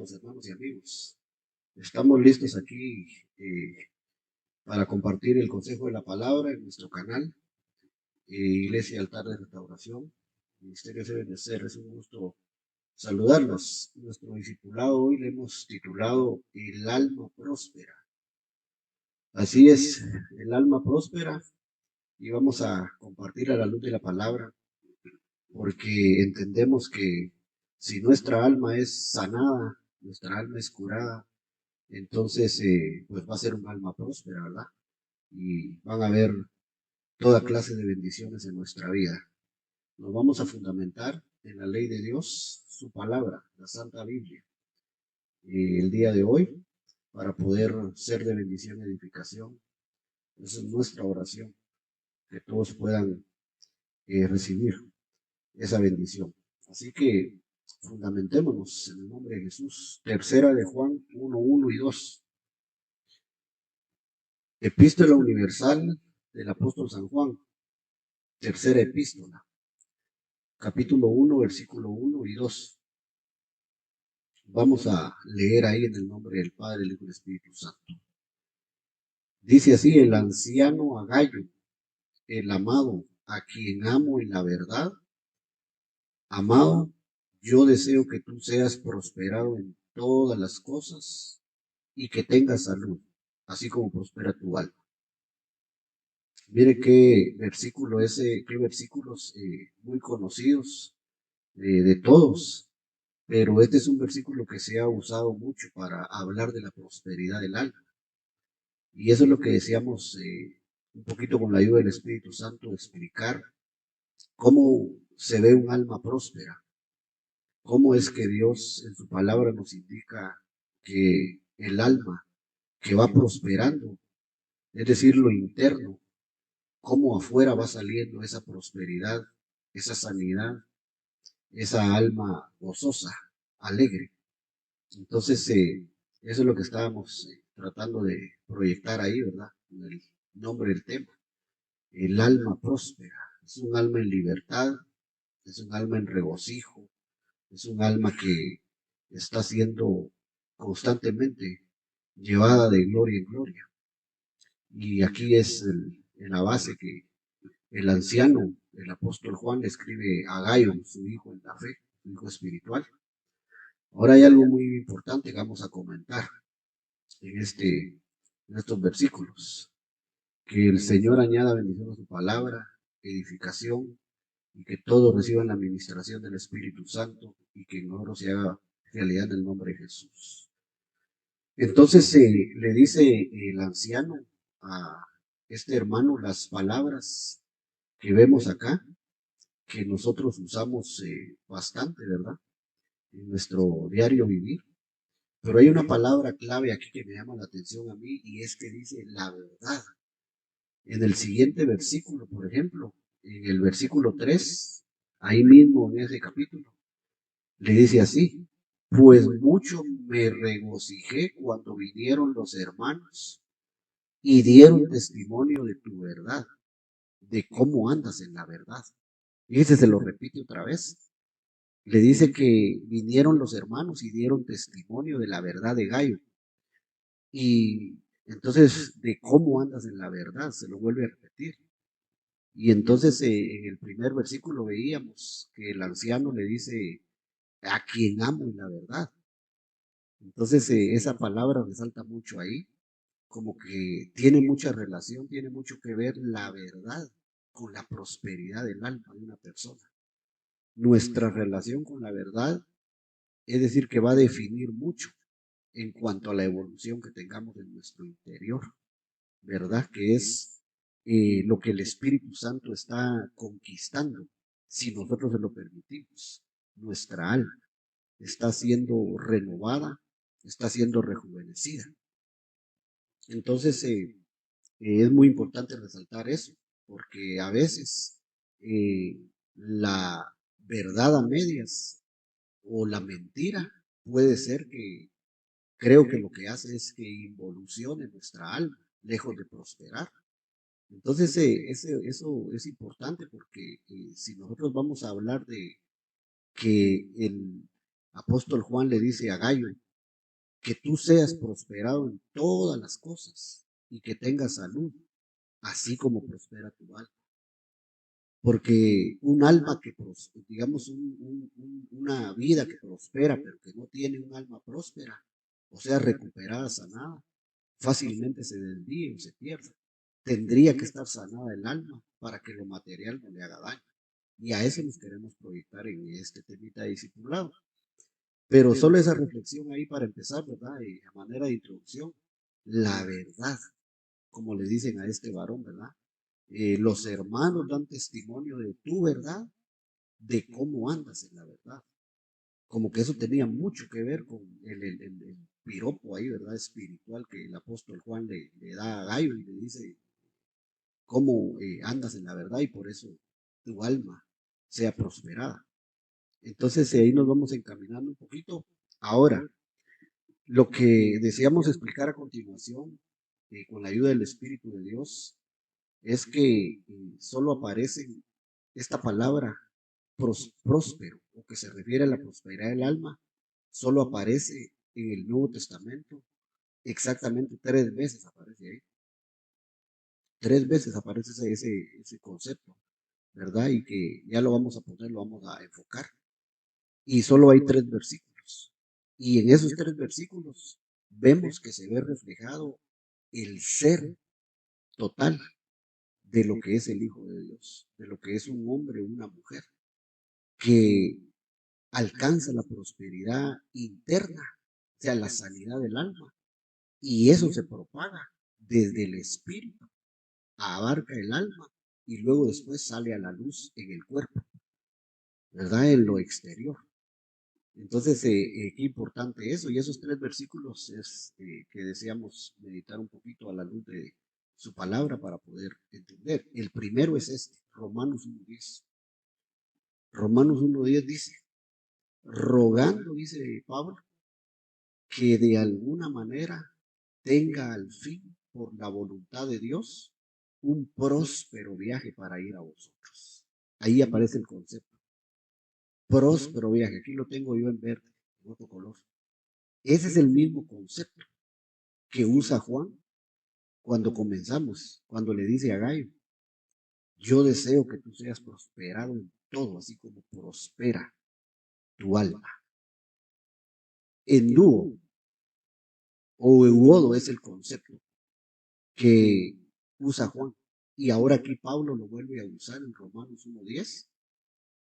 saludarlos, hermanos y amigos. Estamos listos aquí para compartir el consejo de la palabra en nuestro canal, Iglesia Altar de Restauración, Ministerio de Benecer. Es un gusto saludarlos. Nuestro discipulado hoy le hemos titulado El alma próspera. Así es, el alma próspera, y vamos a compartir a la luz de la palabra, porque entendemos que si nuestra alma es sanada, nuestra alma es curada, entonces pues va a ser un alma próspera, ¿verdad? Y van a haber toda clase de bendiciones en nuestra vida. Nos vamos a fundamentar en la ley de Dios, su palabra, la Santa Biblia, el día de hoy, para poder ser de bendición y edificación. Esa es nuestra oración, que todos puedan recibir esa bendición. Así que fundamentémonos en el nombre de Jesús. Tercera de Juan 1:1 y 2. Epístola universal del apóstol San Juan. Tercera epístola. Capítulo 1, versículo 1 y 2. Vamos a leer ahí en el nombre del Padre, el Hijo y el Espíritu Santo. Dice así: el anciano Agayo, el amado, a quien amo en la verdad. Amado, yo deseo que tú seas prosperado en todas las cosas y que tengas salud, así como prospera tu alma. Mire qué versículo ese, qué versículos muy conocidos de todos, pero este es un versículo que se ha usado mucho para hablar de la prosperidad del alma. Y eso es lo que decíamos un poquito con la ayuda del Espíritu Santo, explicar cómo se ve un alma próspera, cómo es que Dios en su palabra nos indica que el alma que va prosperando, es decir, lo interno, cómo afuera va saliendo esa prosperidad, esa sanidad, esa alma gozosa, alegre. Entonces, eso es lo que estábamos tratando de proyectar ahí, ¿verdad? En el nombre del tema. El alma próspera. Es un alma en libertad, es un alma en regocijo, es un alma que está siendo constantemente llevada de gloria en gloria. Y aquí es en la base que el anciano, el apóstol Juan, le escribe a Gayo, su hijo en la fe, su hijo espiritual. Ahora hay algo muy importante que vamos a comentar en estos versículos. Que el Señor añada bendición a su palabra, edificación, y que todos reciban la administración del Espíritu Santo y que en nosotros se haga realidad en el nombre de Jesús. Entonces le dice el anciano a este hermano las palabras que vemos acá, que nosotros usamos bastante, ¿verdad? En nuestro diario vivir. Pero hay una palabra clave aquí que me llama la atención a mí, y es que dice la verdad. En el siguiente versículo, por ejemplo, en el versículo 3, ahí mismo en ese capítulo, le dice así: pues mucho me regocijé cuando vinieron los hermanos y dieron testimonio de tu verdad, de cómo andas en la verdad. Fíjese, se lo repite otra vez. Le dice que vinieron los hermanos y dieron testimonio de la verdad de Gayo. Y entonces, de cómo andas en la verdad, se lo vuelve a repetir. Y entonces en el primer versículo veíamos que el anciano le dice a quien amo en la verdad. Entonces esa palabra resalta mucho ahí, como que tiene mucha relación, tiene mucho que ver la verdad con la prosperidad del alma de una persona. Nuestra relación con la verdad, es decir, que va a definir mucho en cuanto a la evolución que tengamos en nuestro interior, ¿verdad? Que es lo que el Espíritu Santo está conquistando, si nosotros se lo permitimos. Nuestra alma está siendo renovada, está siendo rejuvenecida. Entonces, es muy importante resaltar eso, porque a veces la verdad a medias o la mentira puede ser que creo que lo que hace es que involucione nuestra alma, lejos de prosperar. Entonces, eso es importante porque si nosotros vamos a hablar de que el apóstol Juan le dice a Gayo que tú seas prosperado en todas las cosas y que tengas salud, así como prospera tu alma. Porque un alma que, digamos, una vida que prospera, pero que no tiene un alma próspera, o sea, recuperada, sanada, fácilmente se desvíe o se pierda. Tendría que estar sanada el alma para que lo material no le haga daño. Y a eso nos queremos proyectar en este temita de discipulado. Pero solo esa reflexión ahí para empezar, ¿verdad? Y a manera de introducción, la verdad, como le dicen a este varón, ¿verdad? Los hermanos dan testimonio de tu verdad, de cómo andas en la verdad. Como que eso tenía mucho que ver con el piropo ahí, ¿verdad? Espiritual que el apóstol Juan le da a Gallo y le dice cómo andas en la verdad y por eso tu alma sea prosperada. Entonces ahí nos vamos encaminando un poquito. Ahora, lo que deseamos explicar a continuación, con la ayuda del Espíritu de Dios, es que solo aparece esta palabra próspero, o que se refiere a la prosperidad del alma, solo aparece en el Nuevo Testamento, exactamente 3 veces aparece ahí. 3 veces aparece ese concepto, ¿verdad? Y que ya lo vamos a poner, lo vamos a enfocar. Y solo hay 3 versículos. Y en esos 3 versículos vemos que se ve reflejado el ser total de lo que es el Hijo de Dios, de lo que es un hombre o una mujer, que alcanza la prosperidad interna, o sea, la sanidad del alma, y eso se propaga desde el espíritu, abarca el alma y luego después sale a la luz en el cuerpo, ¿verdad? En lo exterior. Entonces, qué importante eso, y esos 3 versículos es que deseamos meditar un poquito a la luz de su palabra para poder entender. El primero es este, Romanos 1:10. Romanos 1:10 dice, rogando, dice Pablo, que de alguna manera tenga al fin, por la voluntad de Dios, un próspero viaje para ir a vosotros. Ahí aparece el concepto. Próspero viaje. Aquí lo tengo yo en verde, en otro color. Ese es el mismo concepto que usa Juan cuando comenzamos, cuando le dice a Gallo, yo deseo que tú seas prosperado en todo, así como prospera tu alma. En dúo o euodo es el concepto que usa Juan. Y ahora aquí Pablo lo vuelve a usar en Romanos 1:10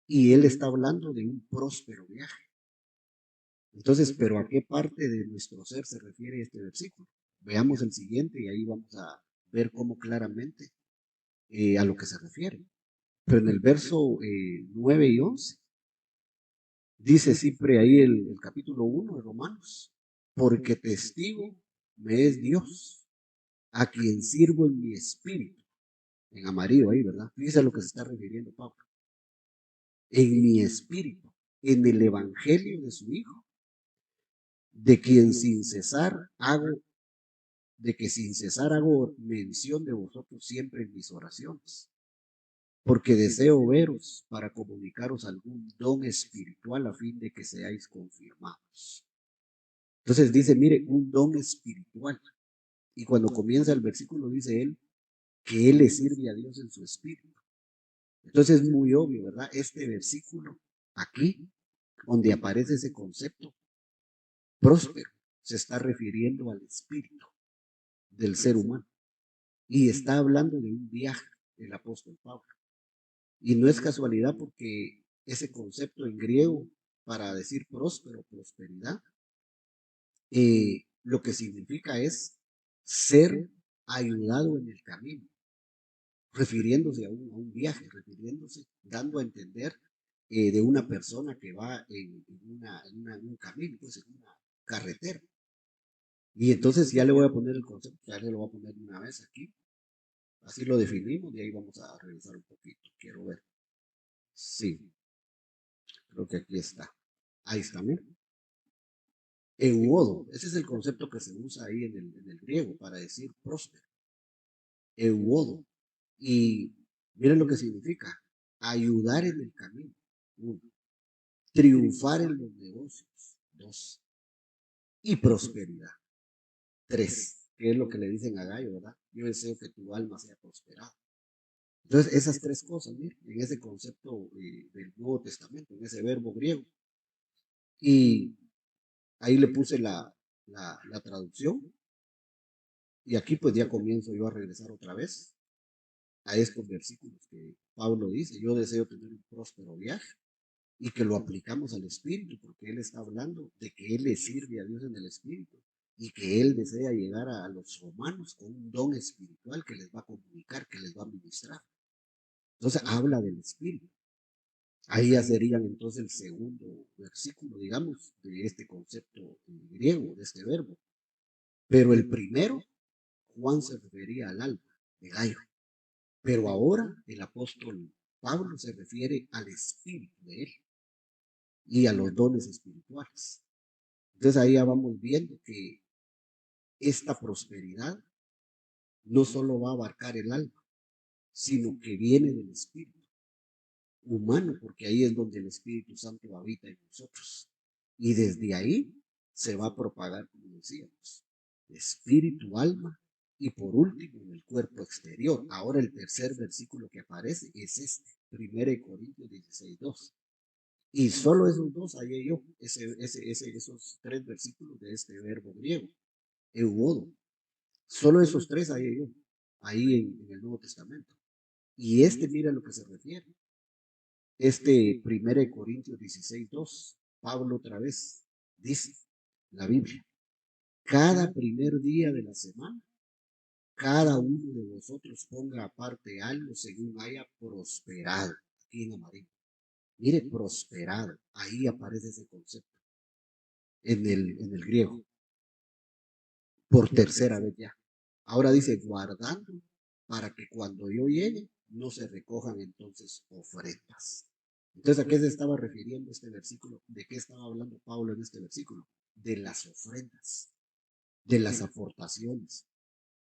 y él está hablando de un próspero viaje. Entonces, ¿pero a qué parte de nuestro ser se refiere este versículo? Veamos el siguiente y ahí vamos a ver cómo claramente a lo que se refiere. Pero en el verso 9 y 11 dice siempre ahí el capítulo 1 de Romanos, porque testigo me es Dios, a quien sirvo en mi espíritu, en amarillo ahí, ¿verdad? Fíjese a lo que se está refiriendo Pablo. En mi espíritu, en el evangelio de su Hijo, de quien sin cesar hago, de que sin cesar hago mención de vosotros siempre en mis oraciones, porque deseo veros para comunicaros algún don espiritual a fin de que seáis confirmados. Entonces dice, mire, un don espiritual. Y cuando comienza el versículo dice él que él le sirve a Dios en su espíritu. Entonces es muy obvio, ¿verdad? Este versículo aquí, donde aparece ese concepto próspero, se está refiriendo al espíritu del ser humano. Y está hablando de un viaje del apóstol Pablo. Y no es casualidad porque ese concepto en griego para decir próspero, prosperidad, lo que significa es ser ayudado en el camino, refiriéndose a un viaje, refiriéndose, dando a entender de una persona que va en un camino, pues en una carretera. Y entonces ya le voy a poner el concepto, ya le lo voy a poner una vez aquí, así lo definimos y ahí vamos a revisar un poquito, quiero ver. Sí, creo que aquí está. Ahí está, mira. Euodo, ese es el concepto que se usa ahí en el griego para decir próspero. Euodo. Y miren lo que significa. Ayudar en el camino. 1. Triunfar en los negocios. 2. y prosperidad. 3, que es lo que le dicen a Gallo, ¿verdad? Yo deseo que tu alma sea prosperada. Entonces, esas tres cosas, miren, en ese concepto del Nuevo Testamento, en ese verbo griego. Y ahí le puse la traducción. Y aquí pues ya comienzo yo a regresar otra vez a estos versículos que Pablo dice. Yo deseo tener un próspero viaje y que lo aplicamos al Espíritu, porque Él está hablando de que Él le sirve a Dios en el Espíritu y que Él desea llegar a los romanos con un don espiritual que les va a comunicar, que les va a ministrar. Entonces habla del Espíritu. Ahí ya serían entonces el segundo versículo, digamos, de este concepto griego, de este verbo. Pero el primero, Juan se refería al alma de Gallo. Pero ahora el apóstol Pablo se refiere al espíritu de él y a los dones espirituales. Entonces ahí ya vamos viendo que esta prosperidad no solo va a abarcar el alma, sino que viene del espíritu humano, porque ahí es donde el Espíritu Santo habita en nosotros. Y desde ahí se va a propagar, como decíamos, espíritu, alma y por último en el cuerpo exterior. Ahora el tercer versículo que aparece es este, 1 Corintios 16:2. Y solo esos dos hallé yo, esos tres versículos de este verbo griego, euodo. Solo esos tres hallé yo, ahí en el Nuevo Testamento. Y este, mira lo que se refiere. Este 1 Corintios 16:2, Pablo otra vez dice, la Biblia, cada primer día de la semana, cada uno de vosotros ponga aparte algo según haya prosperado. Aquí en amarillo. Mire, prosperado. Ahí aparece ese concepto en el griego. Por tercera vez ya. Ahora dice, guardando para que cuando yo llegue no se recojan entonces ofrendas. Entonces, ¿a qué se estaba refiriendo este versículo? ¿De qué estaba hablando Pablo en este versículo? De las ofrendas, de las aportaciones,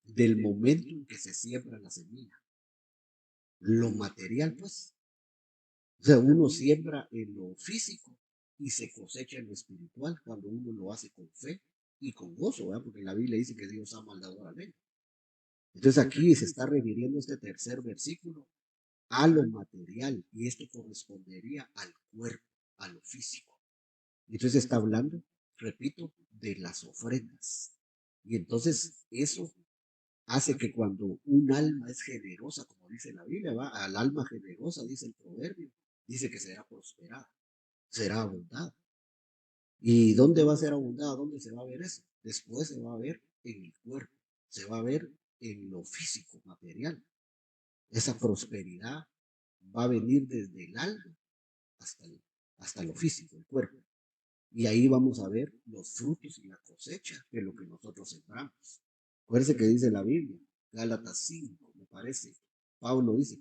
del momento en que se siembra la semilla. Lo material, pues. O sea, uno siembra en lo físico y se cosecha en lo espiritual cuando uno lo hace con fe y con gozo, ¿verdad? Porque la Biblia dice que Dios ama al dador alegre. Entonces aquí se está refiriendo este tercer versículo a lo material y esto correspondería al cuerpo, a lo físico. Entonces está hablando, repito, de las ofrendas. Y entonces eso hace que cuando un alma es generosa, como dice la Biblia, va al alma generosa, dice el proverbio, dice que será prosperada, será abundada. ¿Y dónde va a ser abundada? ¿Dónde se va a ver eso? Después se va a ver en el cuerpo, se va a ver en lo físico, material. Esa prosperidad va a venir desde el alma hasta lo físico, el cuerpo. Y ahí vamos a ver los frutos y la cosecha de lo que nosotros sembramos. Acuérdense que dice la Biblia, Gálatas 5, me parece. Pablo dice,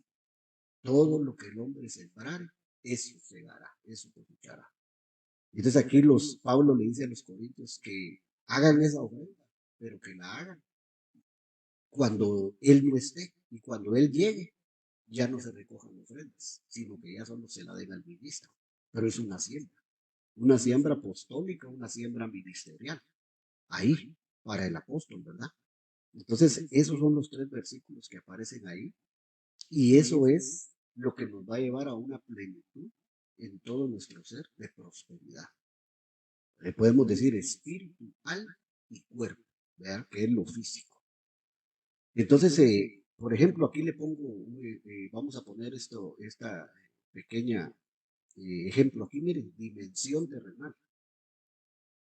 todo lo que el hombre sembrare, eso segará, eso cosechará. Entonces aquí Pablo le dice a los corintios que hagan esa ofrenda, pero que la hagan cuando él no esté y cuando él llegue, ya no se recojan ofrendas, sino que ya solo se la den al ministro. Pero es una siembra apostólica, una siembra ministerial, ahí, para el apóstol, ¿verdad? Entonces, esos son los tres versículos que aparecen ahí, y eso es lo que nos va a llevar a una plenitud en todo nuestro ser de prosperidad. Le podemos decir espíritu, alma y cuerpo, ¿verdad? Que es lo físico. Entonces, por ejemplo, aquí le pongo, vamos a poner esta pequeña ejemplo aquí, miren, dimensión terrenal.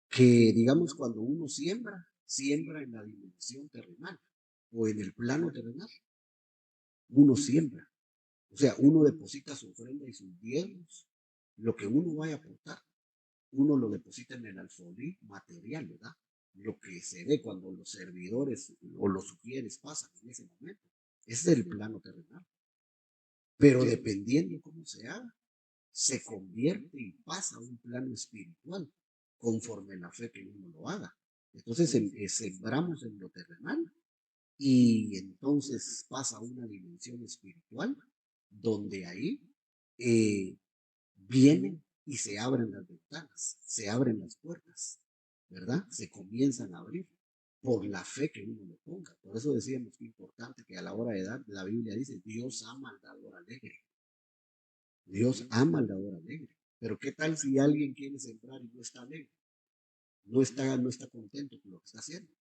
Que digamos cuando uno siembra en la dimensión terrenal o en el plano terrenal, uno siembra. O sea, uno deposita su ofrenda y sus diezmos, lo que uno vaya a aportar, uno lo deposita en el alfolí material, ¿verdad? Lo que se ve cuando los servidores o los sugieres pasan en ese momento. Ese es el plano terrenal. Pero dependiendo cómo se haga, se convierte y pasa a un plano espiritual conforme la fe que uno lo haga. Entonces sembramos en lo terrenal y entonces pasa a una dimensión espiritual donde ahí vienen y se abren las ventanas, se abren las puertas ¿verdad? Se comienzan a abrir por la fe que uno le ponga. Por eso decíamos que es importante que a la hora de dar, la Biblia dice, Dios ama al dador alegre. Dios ama al dador alegre. Pero ¿qué tal si alguien quiere sembrar y no está alegre? No está contento con lo que está haciendo.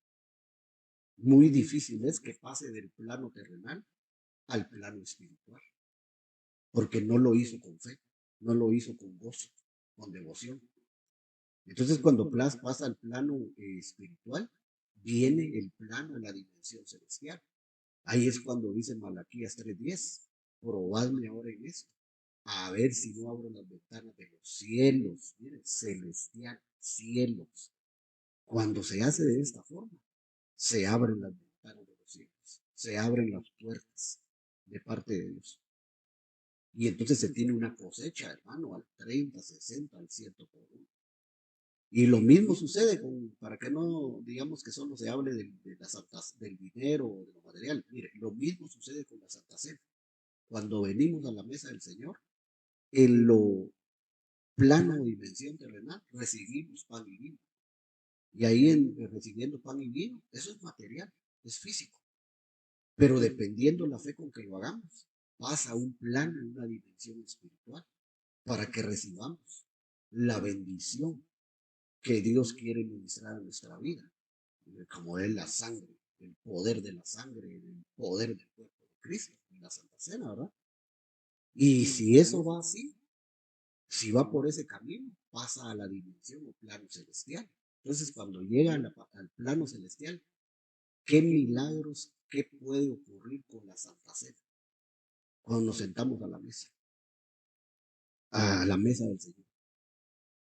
Muy difícil es que pase del plano terrenal al plano espiritual, porque no lo hizo con fe, no lo hizo con gozo, con devoción. Entonces, cuando pasa al plano espiritual, viene el plano, la dimensión celestial. Ahí es cuando dice Malaquías 3:10, probadme ahora en esto, a ver si no abro las ventanas de los cielos, miren, celestial, cielos. Cuando se hace de esta forma, se abren las ventanas de los cielos, se abren las puertas de parte de Dios. Y entonces se tiene una cosecha, hermano, al 30, 60, al 100 por uno. Y lo mismo sucede para que no digamos que solo se hable de la del dinero o de lo material. Mire, lo mismo sucede con la Santa Cena. Cuando venimos a la mesa del Señor, en lo plano o dimensión terrenal, recibimos pan y vino. Y ahí recibiendo pan y vino, eso es material, es físico. Pero dependiendo la fe con que lo hagamos, pasa a un plano, una dimensión espiritual, para que recibamos la bendición que Dios quiere ministrar en nuestra vida, como es la sangre, el poder de la sangre, el poder del cuerpo de Cristo, en la Santa Cena, ¿verdad? Y si eso va así, si va por ese camino, pasa a la dimensión o plano celestial. Entonces, cuando llega al plano celestial, ¿qué milagros, qué puede ocurrir con la Santa Cena? Cuando nos sentamos a la mesa del Señor.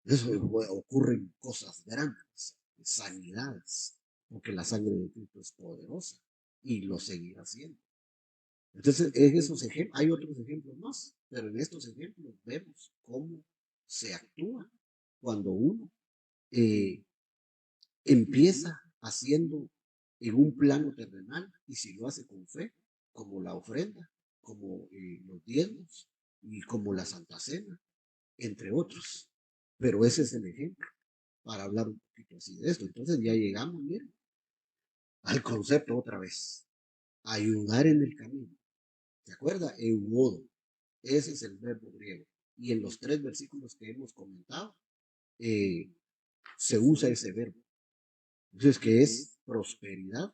Eso ocurren cosas grandes, sanidades, porque la sangre de Cristo es poderosa y lo seguirá siendo. Entonces, en esos ejemplos, hay otros ejemplos más, pero en estos ejemplos vemos cómo se actúa cuando uno eh, empieza haciendo en un plano terrenal y si lo hace con fe, como la ofrenda, como los diezmos y como la Santa Cena, entre otros. Pero ese es el ejemplo para hablar un poquito así de esto. Entonces ya llegamos, miren, al concepto otra vez. Ayudar en el camino. ¿Se acuerda? Euodo. Ese es el verbo griego. Y en los 3 versículos que hemos comentado, se usa ese verbo. Entonces, que es prosperidad,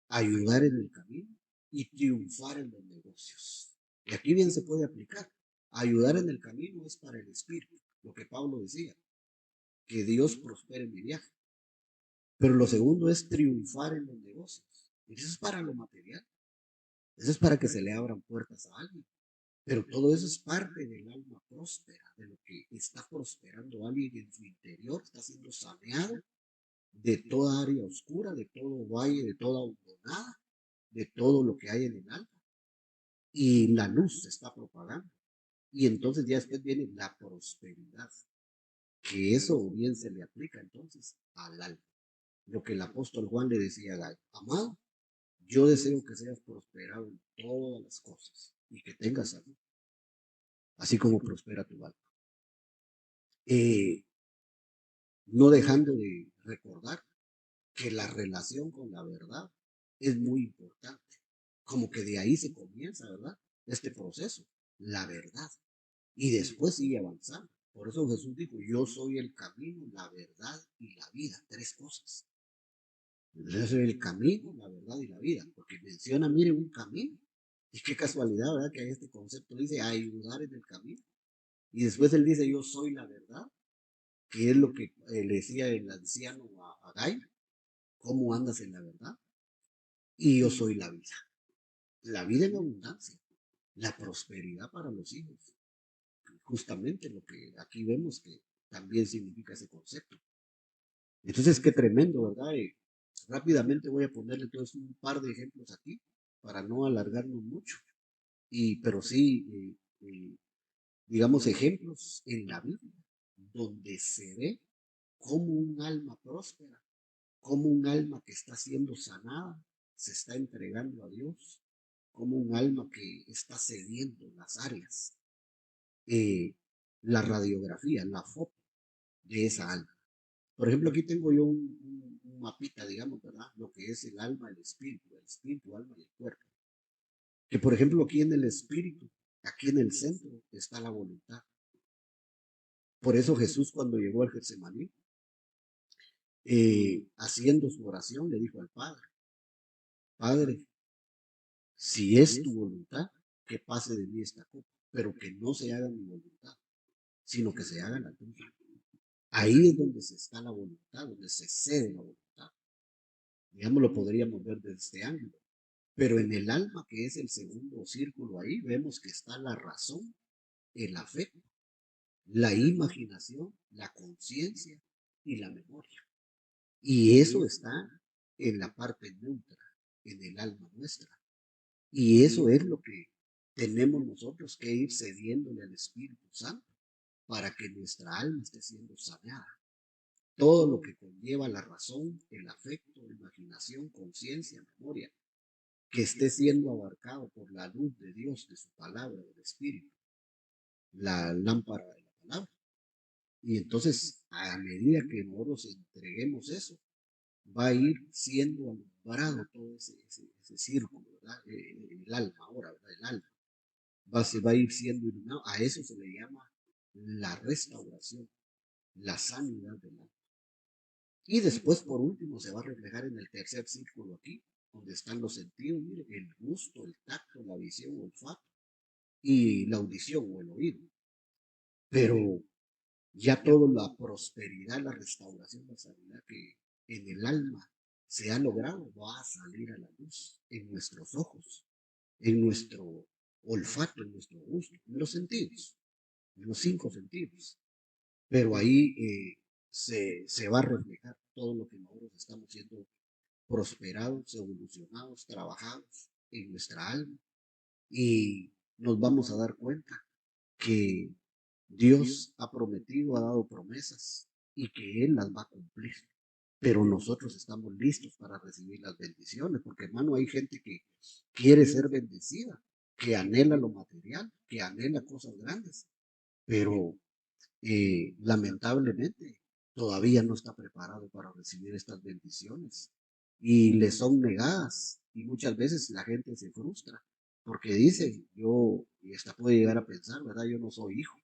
ayudar en el camino y triunfar en los negocios. Y aquí bien se puede aplicar. Ayudar en el camino es para el espíritu, lo que Pablo decía, que Dios prospere mi viaje. Pero lo segundo es triunfar en los negocios. Y eso es para lo material. Eso es para que se le abran puertas a alguien. Pero todo eso es parte del alma próspera, de lo que está prosperando alguien en su interior, está siendo saneado de toda área oscura, de todo valle, de toda hondonada, de todo lo que hay en el alma. Y la luz se está propagando. Y entonces ya después viene la prosperidad, que eso bien se le aplica entonces al alma. Lo que el apóstol Juan le decía a Gallo, amado, yo deseo que seas prosperado en todas las cosas y que tengas salud, así como prospera tu alma. No dejando de recordar que la relación con la verdad es muy importante. Como que de ahí se comienza, ¿verdad? Este proceso, la verdad. Y después sigue avanzando. Por eso Jesús dijo, yo soy el camino, la verdad y la vida. 3 cosas. Yo soy el camino, la verdad y la vida. Porque menciona, mire, un camino. Y qué casualidad, ¿verdad? Que hay este concepto, dice, ayudar en el camino. Y después él dice, yo soy la verdad, que es lo que le decía el anciano a Gai, cómo andas en la verdad. Y yo soy la vida en abundancia, la prosperidad para los hijos. Justamente lo que aquí vemos que también significa ese concepto. Entonces, qué tremendo, ¿verdad? Rápidamente voy a ponerle entonces un par de ejemplos aquí para no alargarnos mucho. Pero sí, digamos, ejemplos en la Biblia donde se ve como un alma próspera, como un alma que está siendo sanada, se está entregando a Dios, como un alma que está cediendo en las áreas, la radiografía, la foto de esa alma. Por ejemplo, aquí tengo yo un mapita, digamos, ¿verdad? Lo que es el espíritu, alma y el cuerpo. Que por ejemplo, aquí en el espíritu, aquí en el centro, está la voluntad. Por eso Jesús cuando llegó al Getsemaní, haciendo su oración, le dijo al Padre, Padre, si es tu voluntad, que pase de mí esta copa, pero que no se haga mi voluntad, sino que se haga la tuya. Ahí es donde se está la voluntad, donde se cede la voluntad. Digamos, lo podríamos ver desde este ángulo. Pero en el alma, que es el segundo círculo ahí, vemos que está la razón, el afecto, la imaginación, la conciencia y la memoria. Y eso está en la parte neutra, en el alma nuestra. Y eso es lo que tenemos nosotros que ir cediéndole al Espíritu Santo para que nuestra alma esté siendo sanada. Todo lo que conlleva la razón, el afecto, la imaginación, conciencia, memoria, que esté siendo abarcado por la luz de Dios, de su palabra, del Espíritu, la lámpara de la palabra. Y entonces, a medida que nosotros entreguemos eso, va a ir siendo alumbrado todo ese círculo, ¿verdad? El alma ahora, ¿verdad? El alma. Se va a ir siendo iluminado. A eso se le llama la restauración, la sanidad del alma. Y después, por último, se va a reflejar en el tercer círculo aquí, donde están los sentidos, mire, el gusto, el tacto, la visión, el olfato y la audición o el oído. Pero ya toda la prosperidad, la restauración, la sanidad que en el alma se ha logrado va a salir a la luz en nuestros ojos, en nuestro olfato, en nuestro gusto, en los sentidos, en los 5 sentidos. Pero ahí se va a reflejar todo lo que nosotros estamos siendo prosperados, evolucionados, trabajados en nuestra alma y nos vamos a dar cuenta que Dios ha prometido, ha dado promesas y que Él las va a cumplir. Pero nosotros estamos listos para recibir las bendiciones, porque hermano, hay gente que quiere ser bendecida, que anhela lo material, que anhela cosas grandes, pero lamentablemente todavía no está preparado para recibir estas bendiciones y le son negadas y muchas veces la gente se frustra porque dice, yo, y hasta puede llegar a pensar, ¿verdad? Yo no soy hijo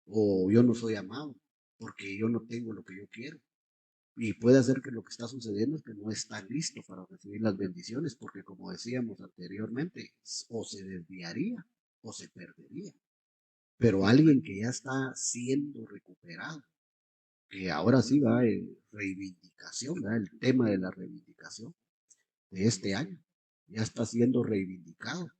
o yo no soy amado porque yo no tengo lo que yo quiero. Y puede ser que lo que está sucediendo es que no está listo para recibir las bendiciones porque como decíamos anteriormente, o se desviaría o se perdería. Pero alguien que ya está siendo recuperado, que ahora sí va en reivindicación, ¿verdad? El tema de la reivindicación de este año, ya está siendo reivindicado.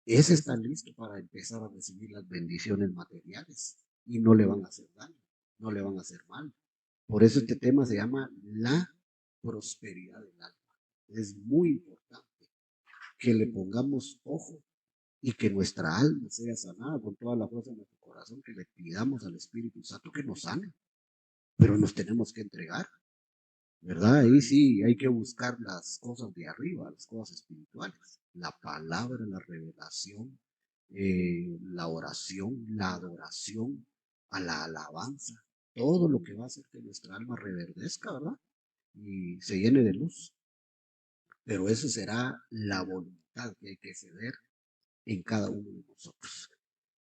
Ese está listo para empezar a recibir las bendiciones materiales y no le van a hacer daño, no le van a hacer mal. Por eso este tema se llama la prosperidad del alma. Es muy importante que le pongamos ojo y que nuestra alma sea sanada con toda la fuerza de nuestro corazón, que le pidamos al Espíritu Santo que nos sane, pero nos tenemos que entregar, ¿verdad? Ahí sí hay que buscar las cosas de arriba, las cosas espirituales, la palabra, la revelación, la oración, la adoración, a la alabanza, todo lo que va a hacer que nuestra alma reverdezca, ¿verdad? Y se llene de luz. Pero eso será la voluntad que hay que ceder en cada uno de nosotros.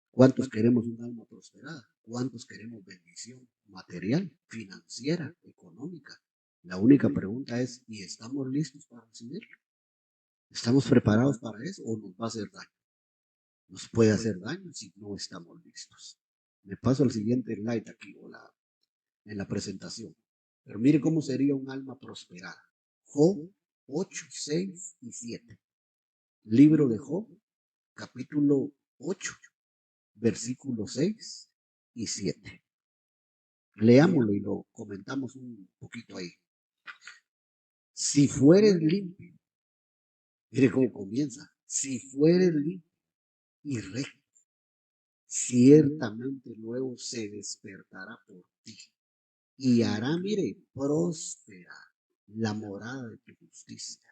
¿Cuántos queremos un alma prosperada? ¿Cuántos queremos bendición material, financiera, económica? La única pregunta es, ¿y estamos listos para recibirlo? ¿Estamos preparados para eso o nos va a hacer daño? Nos puede hacer daño si no estamos listos. Me paso al siguiente slide aquí en la presentación. Pero mire cómo sería un alma prosperada. Job 8, 6 y 7. Libro de Job, capítulo 8, versículos 6 y 7. Leámoslo y lo comentamos un poquito ahí. Si fueres limpio, mire cómo comienza. Si fueres limpio y recto, ciertamente luego se despertará por ti y hará, mire, próspera la morada de tu justicia.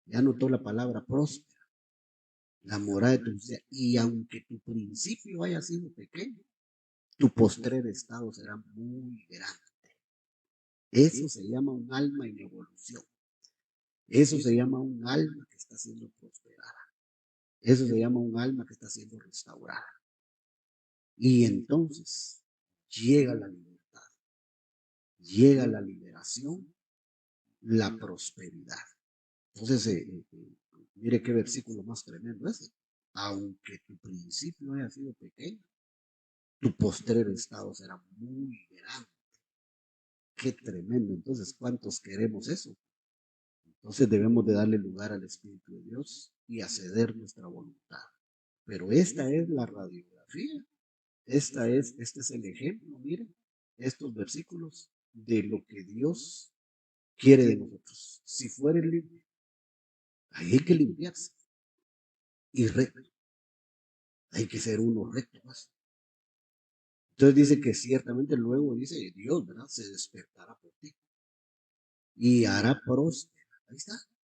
Ya notó la palabra próspera, la morada de tu justicia. Y aunque tu principio haya sido pequeño, tu postrer estado será muy grande. Eso se llama un alma en evolución. Eso se llama un alma que está siendo prosperada. Eso se llama un alma que está siendo restaurada. Y entonces llega la libertad, llega la liberación, la prosperidad. Entonces, mire qué versículo más tremendo ese. Aunque tu principio haya sido pequeño, tu postrer estado será muy grande. Qué tremendo. Entonces, ¿cuántos queremos eso? Entonces debemos de darle lugar al Espíritu de Dios y acceder nuestra voluntad. Pero esta es la radiografía. Este es el ejemplo, miren, estos versículos de lo que Dios quiere de nosotros. Si fuera limpio, ahí hay que limpiarse. Y recto, hay que ser uno recto. Pues. Entonces dice que ciertamente luego dice Dios, ¿verdad? Se despertará por ti y hará próspera. Ahí está,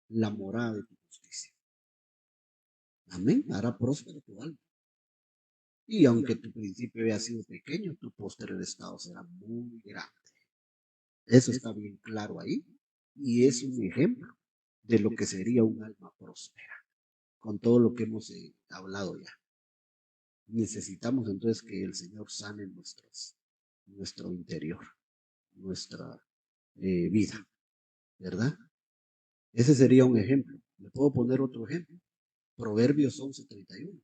la morada de tu justicia. Amén, hará próspera tu alma. Y aunque tu principio haya sido pequeño, tu posterior estado será muy grande. Eso está bien claro ahí. Y es un ejemplo de lo que sería un alma próspera, con todo lo que hemos hablado ya. Necesitamos entonces que el Señor sane nuestro interior, nuestra vida, ¿verdad? Ese sería un ejemplo. ¿Le puedo poner otro ejemplo? Proverbios 11:31,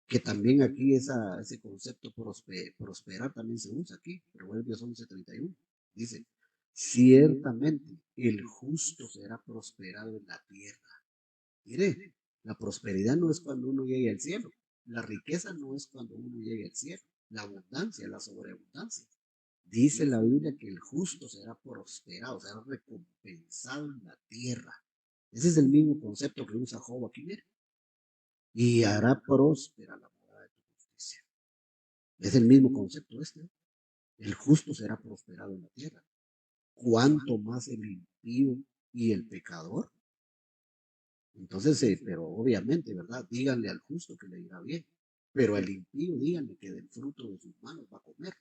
que también aquí ese concepto prosperar también se usa aquí. Proverbios 11:31 dice, ciertamente el justo será prosperado en la tierra. Mire, la prosperidad no es cuando uno llegue al cielo. La riqueza no es cuando uno llegue al cielo. La abundancia, la sobreabundancia. Dice la Biblia que el justo será prosperado, será recompensado en la tierra. Ese es el mismo concepto que usa Job aquí, mire. Y hará próspera la morada de tu justicia. Es el mismo concepto este. El justo será prosperado en la tierra. ¿Cuánto más el impío y el pecador? Entonces, pero obviamente, ¿verdad? Díganle al justo que le irá bien, pero al impío díganle que del fruto de sus manos va a comer.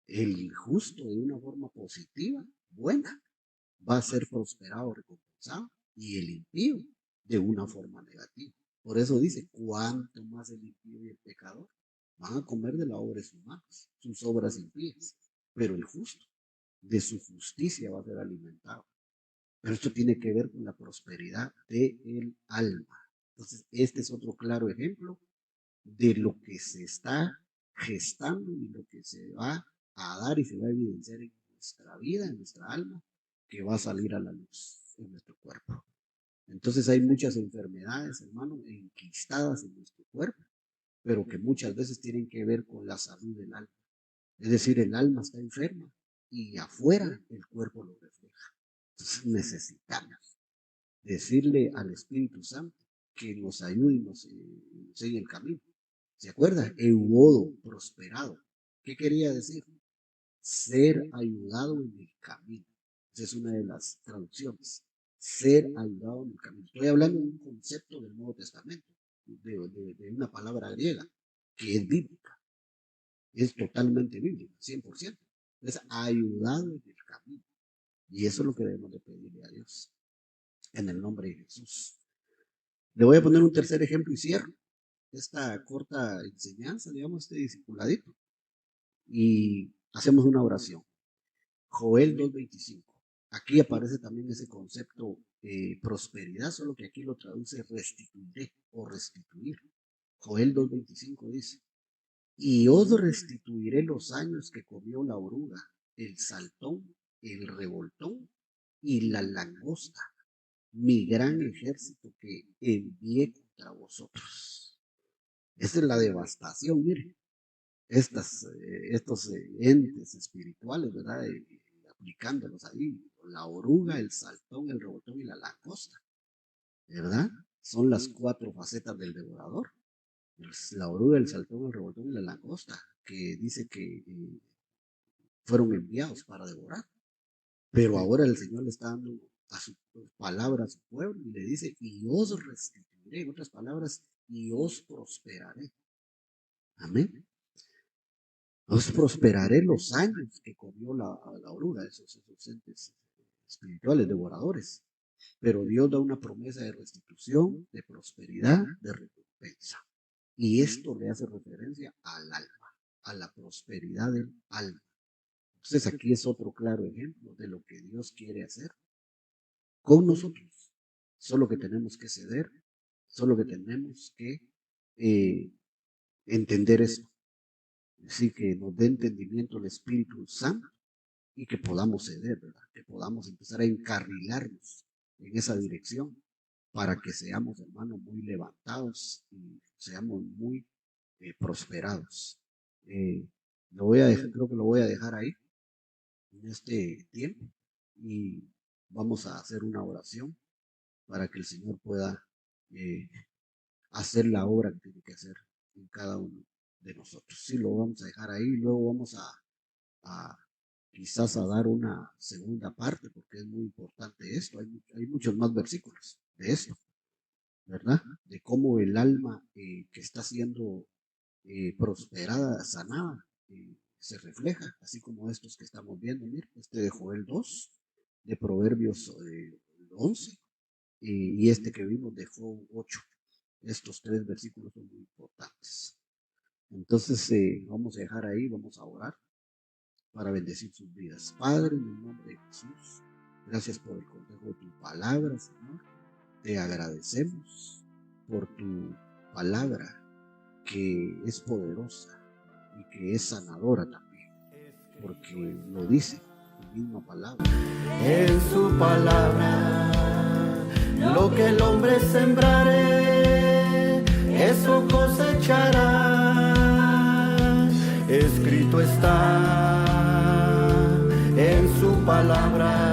El justo de una forma positiva, buena, va a ser prosperado, recompensado, y el impío de una forma negativa. Por eso dice, cuánto más el impío y el pecador van a comer de la obra de sus manos, sus obras impías, pero el justo de su justicia va a ser alimentado. Pero esto tiene que ver con la prosperidad del alma. Entonces, este es otro claro ejemplo de lo que se está gestando y lo que se va a dar y se va a evidenciar en nuestra vida, en nuestra alma, que va a salir a la luz en nuestro cuerpo. Entonces hay muchas enfermedades, hermano, enquistadas en nuestro cuerpo, pero que muchas veces tienen que ver con la salud del alma. Es decir, el alma está enferma y afuera el cuerpo lo refleja. Entonces necesitamos decirle al Espíritu Santo que nos ayude y nos enseñe el camino. ¿Se acuerda? Euodo, prosperado. ¿Qué quería decir? Ser ayudado en el camino. Esa es una de las traducciones. Ser ayudado en el camino. Estoy hablando de un concepto del Nuevo Testamento, de una palabra griega, que es bíblica. Es totalmente bíblica, 100%. Es ayudado en el camino. Y eso es lo que debemos de pedirle a Dios. En el nombre de Jesús. Le voy a poner un tercer ejemplo y cierro esta corta enseñanza, digamos, este discipuladito. Y hacemos una oración. Joel 2:25. Aquí aparece también ese concepto prosperidad, solo que aquí lo traduce restituiré o restituir. Joel 2:25 dice, y os restituiré los años que comió la oruga, el saltón, el revoltón y la langosta, mi gran ejército que envié contra vosotros. Esa es la devastación, mire. Estos entes espirituales, ¿verdad? Aplicándolos ahí, la oruga, el saltón, el revoltón y la langosta, ¿verdad? Son las cuatro facetas del devorador. La oruga, el saltón, el revoltón y la langosta, que dice que fueron enviados para devorar. Pero ahora el Señor le está dando a su palabra a su pueblo y le dice, y os restituiré, en otras palabras, y os prosperaré. Amén. Os prosperaré los años que comió la oruga, esos entes espirituales devoradores. Pero Dios da una promesa de restitución, de prosperidad, de recompensa. Y esto le hace referencia al alma, a la prosperidad del alma. Entonces aquí es otro claro ejemplo de lo que Dios quiere hacer con nosotros. Solo que tenemos que ceder, solo que tenemos que entender esto. Así que nos dé entendimiento el Espíritu Santo y que podamos ceder, ¿verdad? Que podamos empezar a encarrilarnos en esa dirección para que seamos, hermanos, muy levantados y seamos muy prosperados. Lo voy a dejar, creo que lo voy a dejar ahí en este tiempo y vamos a hacer una oración para que el Señor pueda hacer la obra que tiene que hacer en cada uno de nosotros. Sí, lo vamos a dejar ahí y luego vamos a quizás a dar una segunda parte porque es muy importante esto. Hay muchos más versículos de esto, ¿verdad? De cómo el alma que está siendo prosperada, sanada, se refleja, así como estos que estamos viendo. Mira, este de Joel 2, de Proverbios 11 y este que vimos de Job 8. Estos 3 versículos son muy importantes. Entonces vamos a dejar ahí, vamos a orar para bendecir sus vidas. Padre, en el nombre de Jesús, gracias por el consejo de tu palabra, Señor. Te agradecemos por tu palabra que es poderosa y que es sanadora también, porque lo dice tu misma palabra. En su palabra, lo que el hombre sembrare, eso cosechará. Escrito está en su palabra.